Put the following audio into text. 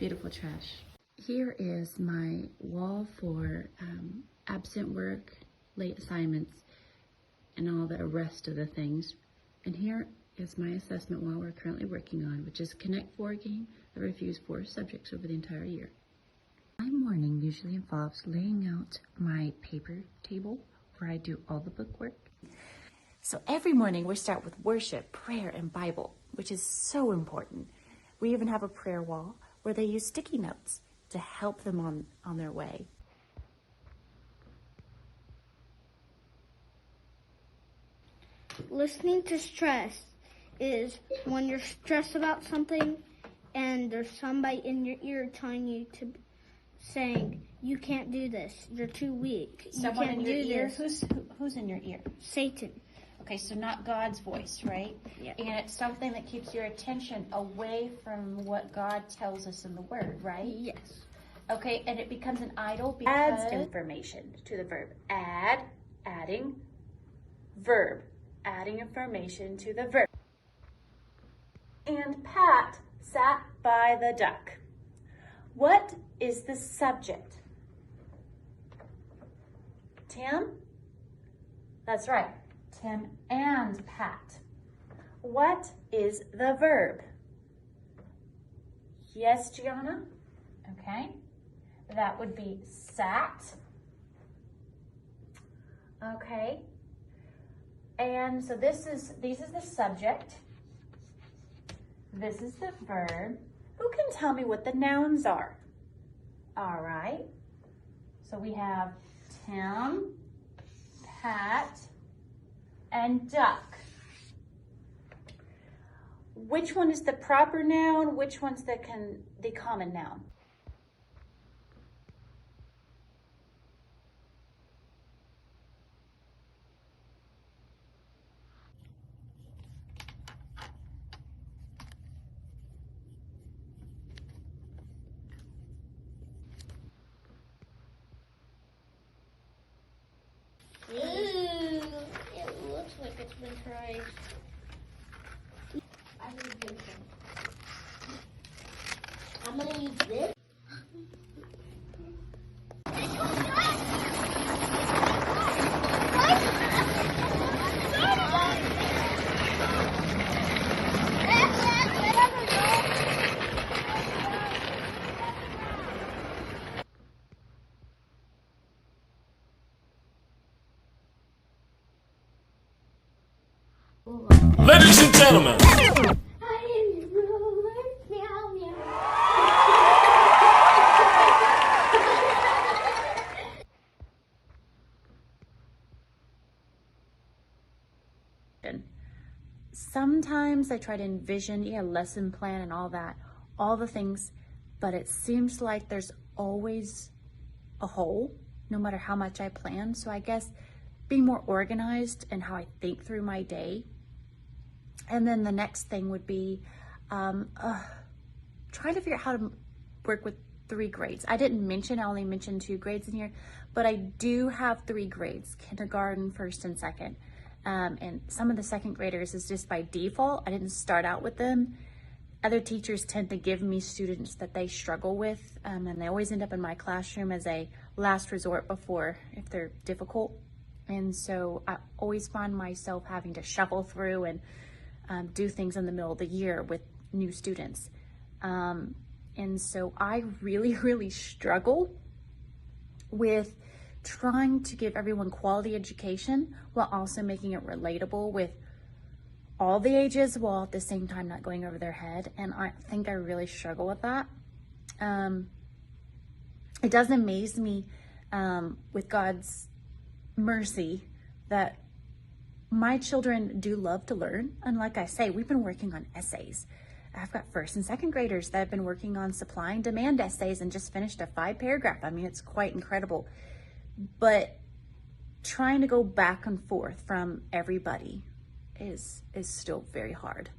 beautiful trash. Here is my wall for absent work, late assignments, and all the rest of the things. And here is my assessment wall we're currently working on, which is Connect 4 game that reviews 4 subjects over the entire year. My morning usually involves laying out my paper table where I do all the book work. So every morning we start with worship, prayer, and Bible, which is so important. We even have a prayer wall where they use sticky notes to help them on their way. Listening to stress is when you're stressed about something and there's somebody in your ear telling you to, saying, you can't do this, you're too weak, Someone you can't in your do ear? this. Who's in your ear? Satan. Okay, so not God's voice, right? Yeah. And it's something that keeps your attention away from what God tells us in the Word, right? Yes. Okay, and it becomes an idol because adds information to the verb. Add, adding, verb, adding information to the verb. And Pat sat by the duck. What is the subject? Tim? That's right, Tim and Pat. What is the verb? Yes, Gianna? Okay. That would be sat. Okay. And so this is the subject. This is the verb. Who can tell me what the nouns are? All right. So we have Tim, Pat, and duck. Which one is the proper noun? Which one's the common noun? Ooh, it looks like it's been tried. I'm gonna use this. Ladies and gentlemen, sometimes I try to envision, lesson plan and all that, all the things, but it seems like there's always a hole, no matter how much I plan. So I guess being more organized in how I think through my day. And then the next thing would be trying to figure out how to work with 3 grades. I only mentioned 2 grades in here, but I do have 3 grades, kindergarten, first and second. And some of the second graders is just by default. I didn't start out with them. Other teachers tend to give me students that they struggle with, and they always end up in my classroom as a last resort before if they're difficult. And so I always find myself having to shuffle through and do things in the middle of the year with new students. And so I really, really struggle with trying to give everyone quality education while also making it relatable with all the ages while at the same time not going over their head. And I think I really struggle with that. It does amaze me with God's mercy that my children do love to learn. And like I say, we've been working on essays. I've got first and second graders that have been working on supply and demand essays and just finished a 5-paragraph. I mean, it's quite incredible. But trying to go back and forth from everybody is still very hard.